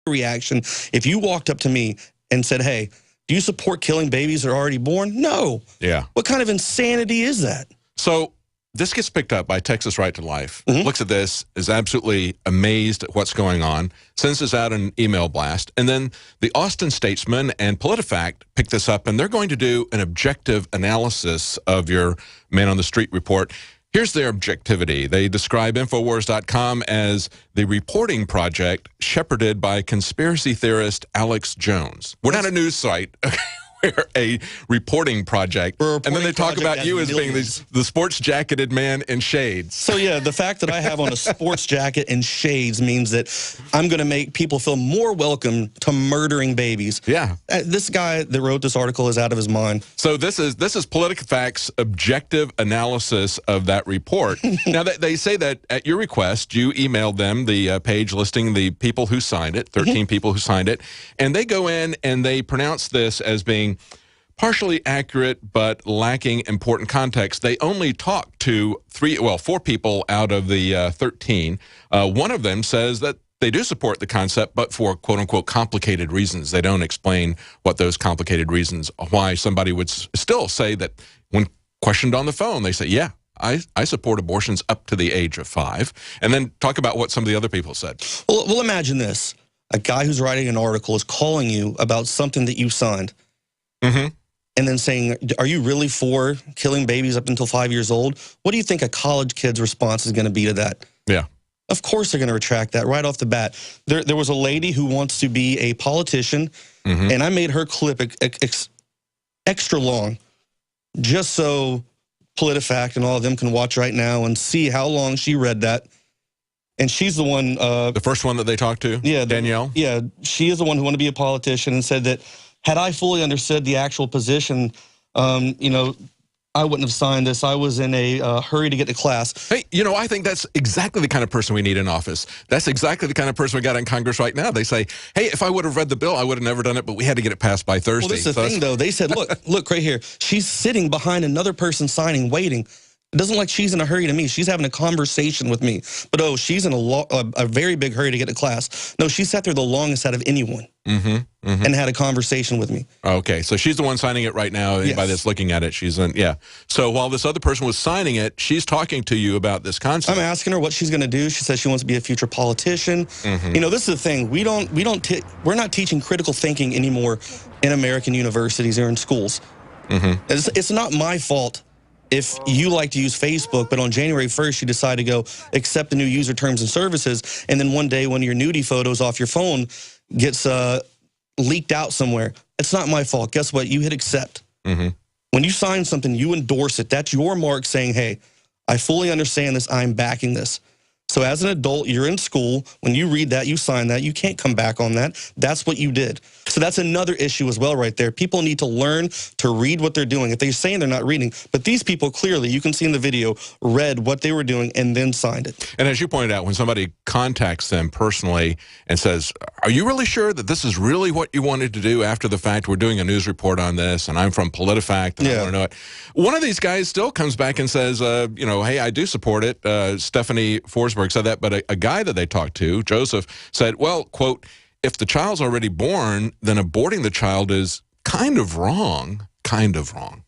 reaction if you walked up to me and said, hey, do you support killing babies that are already born? No. Yeah. What kind of insanity is that? So this gets picked up by Texas Right to Life. Looks at this, is absolutely amazed at what's going on, sends us out an email blast, and then the Austin Statesman and PolitiFact pick this up, and they're going to do an objective analysis of your Man on the Street report. Here's their objectivity. They describe Infowars.com as the reporting project shepherded by conspiracy theorist Alex Jones. We're not a news site. We're a reporting project. And then they talk about you as being the sports-jacketed man in shades. So, yeah, the fact that I have on a sports jacket and shades means that I'm going to make people feel more welcome to murdering babies. Yeah. This guy that wrote this article is out of his mind. So this is PolitiFact's objective analysis of that report. Now, they say that at your request, you emailed them the page listing the people who signed it, 13 people who signed it, and they go in and they pronounce this as being partially accurate but lacking important context. They only talk to 4 people out of the 13. One of them says that they do support the concept, but for quote-unquote complicated reasons. They don't explain what those complicated reasons, why somebody would still say that when questioned on the phone, they say, yeah, I support abortions up to the age of 5, and then talk about what some of the other people said. Well, imagine this. A guy who's writing an article is calling you about something that you signed. And then saying, are you really for killing babies up until 5 years old? What do you think a college kid's response is going to be to that? Yeah. Of course they're going to retract that right off the bat. There was a lady who wants to be a politician, and I made her clip extra long just so PolitiFact and all of them can watch right now and see how long she read that. And she's the one... the first one that they talked to? Yeah. Danielle? Yeah, she is the one who wanted to be a politician and said that had I fully understood the actual position, you know, I wouldn't have signed this. I was in a hurry to get to class. Hey, you know, I think that's exactly the kind of person we need in office. That's exactly the kind of person we got in Congress right now. They say, hey, if I would have read the bill, I would have never done it, but we had to get it passed by Thursday. Well, this is the thing, though. They said, look right here. She's sitting behind another person signing, waiting. It doesn't look like she's in a hurry to me. She's having a conversation with me. But, oh, she's in a very big hurry to get to class. No, she sat there the longest out of anyone and had a conversation with me. Okay, so she's the one signing it right now. Anybody that's looking at it, she's in, yeah. So while this other person was signing it, she's talking to you about this concept. I'm asking her what she's going to do. She says she wants to be a future politician. You know, this is the thing. We're not teaching critical thinking anymore in American universities or in schools. It's not my fault if you like to use Facebook, but on January 1st, you decide to go accept the new user terms and services, and then one day when your nudie photos off your phone gets leaked out somewhere, it's not my fault. Guess what? You hit accept. When you sign something, you endorse it. That's your mark saying, hey, I fully understand this. I'm backing this. So as an adult, you're in school. When you read that, you sign that. You can't come back on that. That's what you did. So that's another issue as well right there. People need to learn to read what they're doing. If they're saying they're not reading, but these people clearly, you can see in the video, read what they were doing and then signed it. And as you pointed out, when somebody contacts them personally and says, are you really sure that this is really what you wanted to do after the fact? We're doing a news report on this, and I'm from PolitiFact, and I want to know it. One of these guys still comes back and says, you know, hey, I do support it. Stephanie Forsberg said that, but a guy that they talked to, Joseph, said, well, quote, if the child's already born, then aborting the child is kind of wrong. Kind of wrong.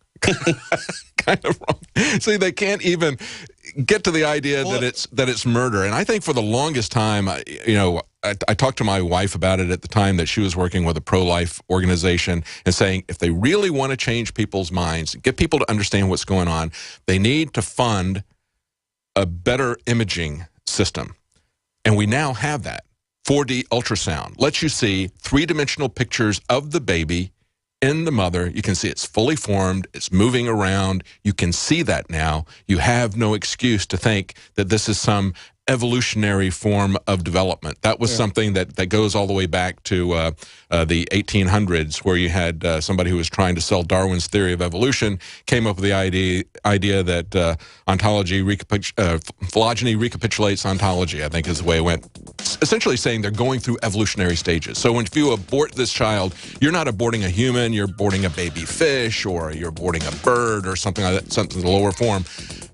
Kind of wrong. See, they can't even get to the idea that it's murder. And I think for the longest time, you know, I talked to my wife about it at the time that she was working with a pro-life organization and saying if they really want to change people's minds, get people to understand what's going on, they need to fund a better imaging system. And we now have that. 4D ultrasound lets you see 3-dimensional pictures of the baby in the mother. You can see it's fully formed, it's moving around. You can see that now. You have no excuse to think that this is some evolutionary form of development. That was something that goes all the way back to the 1800s, where you had somebody who was trying to sell Darwin's theory of evolution, came up with the idea that phylogeny recapitulates ontology, I think is the way it went. Essentially saying they're going through evolutionary stages. So if you abort this child, you're not aborting a human, you're aborting a baby fish, or you're aborting a bird or something like that, something in the lower form.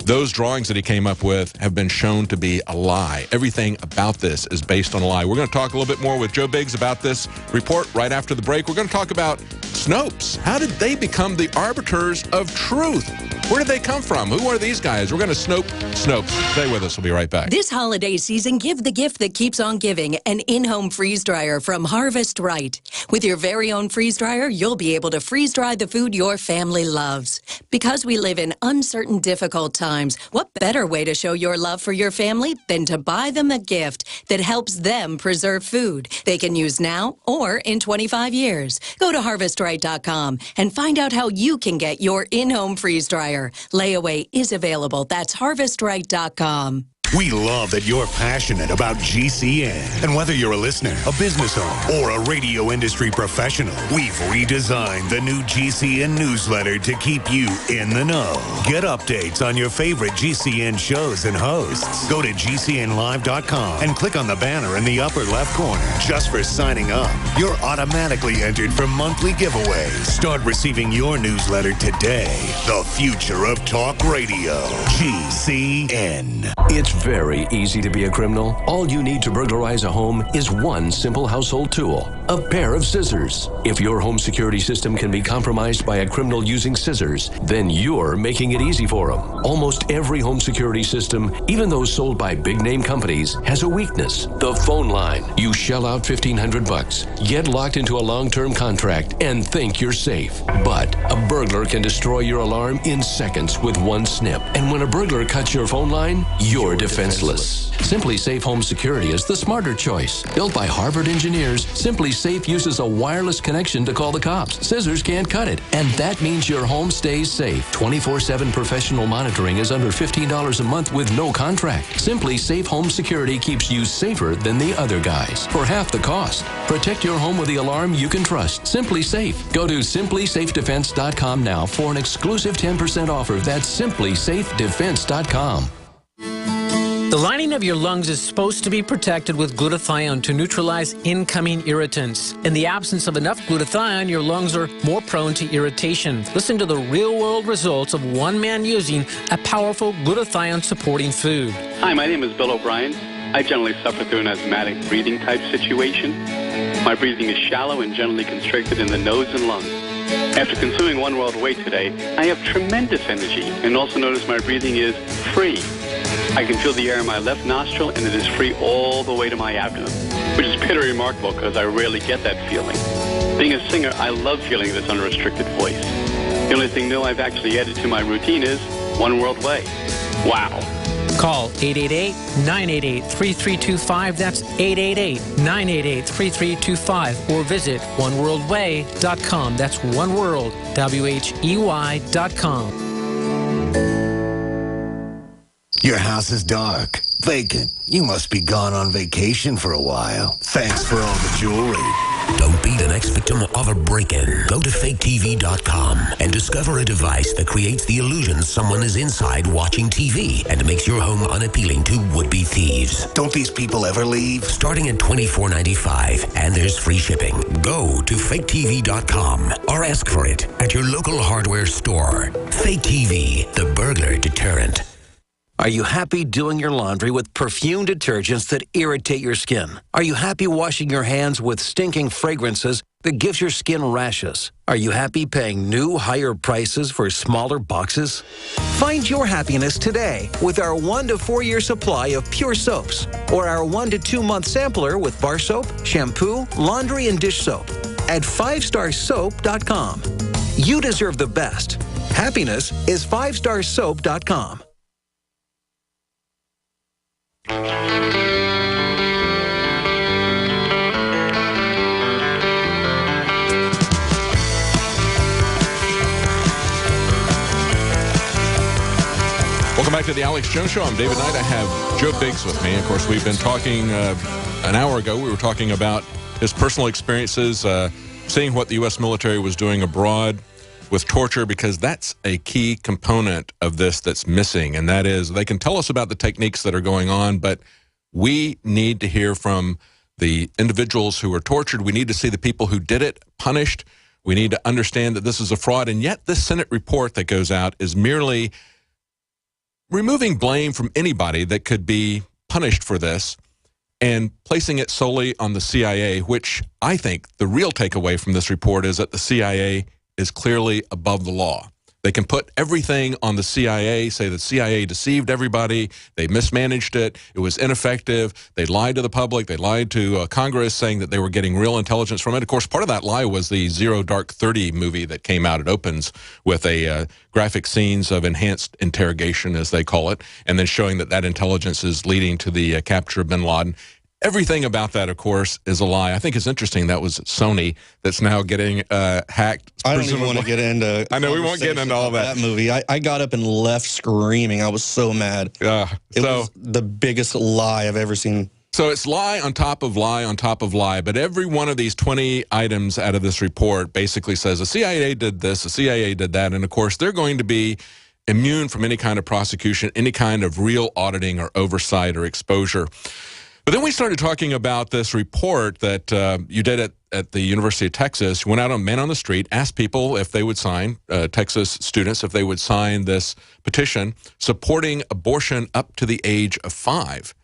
those drawings that he came up with have been shown to be a lie. Everything about this is based on a lie. We're going to talk a little bit more with Joe Biggs about this report right after the break. We're going to talk about Snopes. How did they become the arbiters of truth? Where did they come from? Who are these guys? We're going to Snopes. Stay with us. We'll be right back. This holiday season, give the gift that keeps on giving, an in-home freeze dryer from Harvest Right. With your very own freeze dryer, you'll be able to freeze dry the food your family loves. Because we live in uncertain, difficult times, what better way to show your love for your family than to buy them a gift that helps them preserve food they can use now or in 25 years. Go to harvestright.com and find out how you can get your in-home freeze dryer. Layaway is available. That's harvestright.com. We love that you're passionate about GCN. And whether you're a listener, a business owner, or a radio industry professional, we've redesigned the new GCN newsletter to keep you in the know. Get updates on your favorite GCN shows and hosts. Go to GCNlive.com and click on the banner in the upper left corner. Just for signing up, you're automatically entered for monthly giveaways. Start receiving your newsletter today. The future of talk radio. GCN. It's very easy to be a criminal. All you need to burglarize a home is one simple household tool, a pair of scissors. If your home security system can be compromised by a criminal using scissors, then you're making it easy for them. Almost every home security system, even those sold by big-name companies, has a weakness. The phone line. You shell out $1,500, get locked into a long-term contract, and think you're safe. But a burglar can destroy your alarm in seconds with one snip. And when a burglar cuts your phone line, you're defenseless. Simply Safe Home Security is the smarter choice. Built by Harvard engineers, Simply Safe uses a wireless connection to call the cops. Scissors can't cut it, and that means your home stays safe. 24/7 professional monitoring is under $15 a month with no contract. Simply Safe Home Security keeps you safer than the other guys for half the cost. Protect your home with the alarm you can trust. Simply Safe. Go to simplysafedefense.com now for an exclusive 10% offer. That's simplysafedefense.com. The lining of your lungs is supposed to be protected with glutathione to neutralize incoming irritants. In the absence of enough glutathione, your lungs are more prone to irritation. Listen to the real-world results of one man using a powerful glutathione-supporting food. Hi, my name is Bill O'Brien. I generally suffer through an asthmatic breathing type situation. My breathing is shallow and generally constricted in the nose and lungs. After consuming One World Way today, I have tremendous energy and also notice my breathing is free. I can feel the air in my left nostril and it is free all the way to my abdomen, which is pretty remarkable because I rarely get that feeling. Being a singer, I love feeling this unrestricted voice. The only thing new I've actually added to my routine is One World Way. Wow. Call 888-988-3325. That's 888-988-3325. Or visit oneworldway.com. That's oneworld, WHEY.com. Your house is dark, vacant. You must be gone on vacation for a while. Thanks for all the jewelry. Don't be the next victim of a break-in. Go to faketv.com and discover a device that creates the illusion someone is inside watching TV and makes your home unappealing to would-be thieves. Don't these people ever leave? Starting at $24.95, and there's free shipping. Go to faketv.com or ask for it at your local hardware store. Fake TV, the burglar deterrent. Are you happy doing your laundry with perfume detergents that irritate your skin? Are you happy washing your hands with stinking fragrances that gives your skin rashes? Are you happy paying new, higher prices for smaller boxes? Find your happiness today with our 1 to 4 year supply of pure soaps or our 1 to 2 month sampler with bar soap, shampoo, laundry, and dish soap at 5starsoap.com. You deserve the best. Happiness is 5starsoap.com. Welcome back to the Alex Jones Show. I'm David Knight. I have Joe Biggs with me. Of course, we've been talking an hour ago. We were talking about his personal experiences, seeing what the U.S. military was doing abroad with torture, because that's a key component of this that's missing, and that is they can tell us about the techniques that are going on, but we need to hear from the individuals who were tortured. We need to see the people who did it punished. We need to understand that this is a fraud, and yet this Senate report that goes out is merely removing blame from anybody that could be punished for this and placing it solely on the CIA, which I think the real takeaway from this report is that the CIA is clearly above the law. They can put everything on the CIA, say the CIA deceived everybody, they mismanaged it, it was ineffective, they lied to the public, they lied to Congress saying that they were getting real intelligence from it. Of course, part of that lie was the Zero Dark 30 movie that came out. It opens with a graphic scenes of enhanced interrogation, as they call it, and then showing that that intelligence is leading to the capture of bin Laden. Everything about that, of course, is a lie. I think it's interesting that was Sony that's now getting hacked. I don't even want to get into. I know we won't get into all that movie. I got up and left screaming. I was so mad. It was the biggest lie I've ever seen. So it's lie on top of lie on top of lie. But every one of these 20 items out of this report basically says the CIA did this, the CIA did that, and of course they're going to be immune from any kind of prosecution, any kind of real auditing or oversight or exposure. But then we started talking about this report that you did at the University of Texas. You went out on Man on the Street, asked people if they would sign, Texas students, if they would sign this petition supporting abortion up to the age of 5.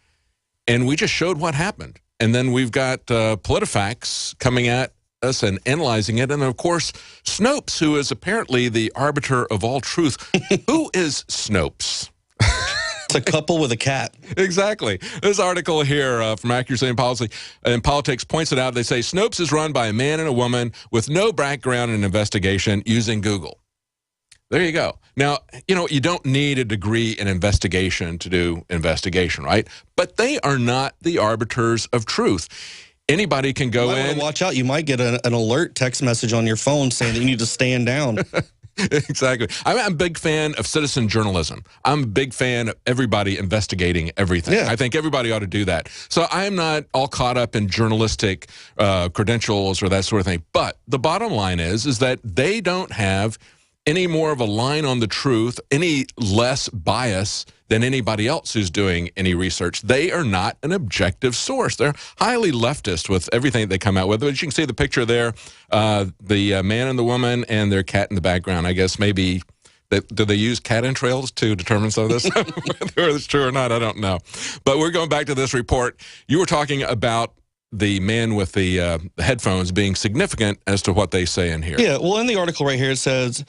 And we just showed what happened. And then we've got PolitiFacts coming at us and analyzing it. And, of course, Snopes, who is apparently the arbiter of all truth. Who is Snopes? It's a couple with a cat. Exactly. This article here from Accuracy in Policy and Politics points it out. They say Snopes is run by a man and a woman with no background in investigation using Google. There you go. Now, you know, you don't need a degree in investigation to do investigation, right? But they are not the arbiters of truth. Anybody can go in. Watch out. You might get an alert text message on your phone saying that you need to stand down. Exactly. I'm a big fan of citizen journalism. I'm a big fan of everybody investigating everything. Yeah. I think everybody ought to do that. So I'm not all caught up in journalistic credentials or that sort of thing. But the bottom line is that they don't have any more of a line on the truth, any less bias than anybody else who's doing any research. They are not an objective source. They're highly leftist with everything they come out with. As you can see the picture there, the man and the woman and their cat in the background. I guess maybe, do they use cat entrails to determine some of this? Whether it's true or not, I don't know. But we're going back to this report. You were talking about the man with the headphones being significant as to what they say in here. Yeah, well, in the article right here, it says,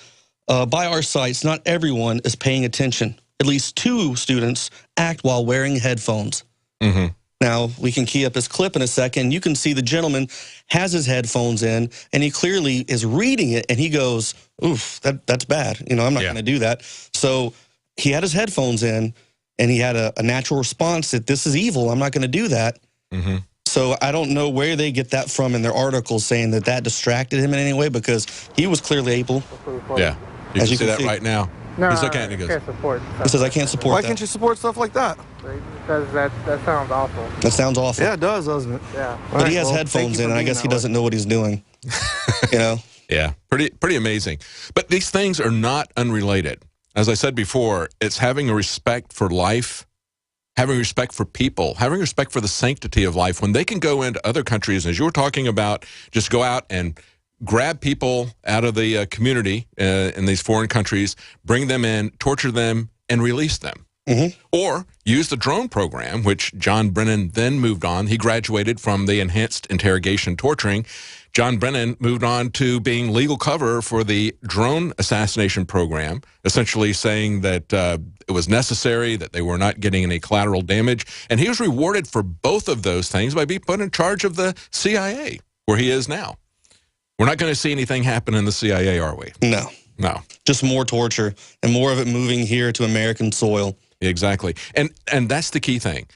by our sites, not everyone is paying attention. At least 2 students act while wearing headphones. Mm-hmm. Now, we can key up this clip in a second. You can see the gentleman has his headphones in, and he clearly is reading it, and he goes, oof, that's bad. You know, I'm not going to do that. So he had his headphones in, and he had a natural response that this is evil. I'm not going to do that. Mm-hmm. So I don't know where they get that from in their article saying that that distracted him in any way, because he was clearly able. Yeah, you can see that right now. No, he's looking at it and he goes, can't support. He says, I can't support Why that. can't you support stuff like that? Because that sounds awful. That sounds awful. Yeah, it does, doesn't it? Yeah. But he has headphones in, and I guess he doesn't know what he's doing. You know? Yeah, pretty amazing. But these things are not unrelated. As I said before, it's having a respect for life, having respect for people, having respect for the sanctity of life. When they can go into other countries, as you were talking about, just go out and grab people out of the community in these foreign countries, bring them in, torture them, and release them. Mm-hmm. Or use the drone program, which John Brennan then moved on. He graduated from the enhanced interrogation torturing. John Brennan moved on to being legal cover for the drone assassination program, essentially saying that it was necessary, that they were not getting any collateral damage. And he was rewarded for both of those things by being put in charge of the CIA, where he is now. We're not going to see anything happen in the CIA, are we? No. No. Just more torture and more of it moving here to American soil. Exactly. And that's the key thing.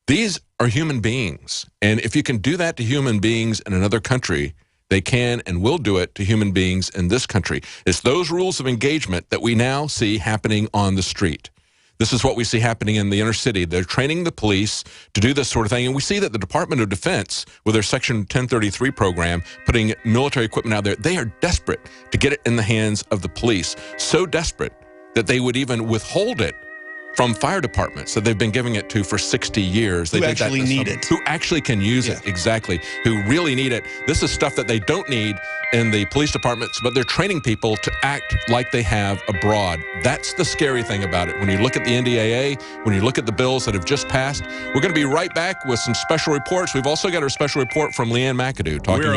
These are human beings. And if you can do that to human beings in another country, they can and will do it to human beings in this country. It's those rules of engagement that we now see happening on the street. This is what we see happening in the inner city. They're training the police to do this sort of thing. And we see that the Department of Defense, with their Section 1033 program, putting military equipment out there, they are desperate to get it in the hands of the police. So desperate that they would even withhold it from fire departments that they've been giving it to for 60 years. They Who did that actually to need some- it. Who actually can use it, exactly. Who really need it. This is stuff that they don't need in the police departments, but they're training people to act like they have abroad. That's the scary thing about it. When you look at the NDAA, when you look at the bills that have just passed, we're going to be right back with some special reports. We've also got our special report from Leanne McAdoo talking about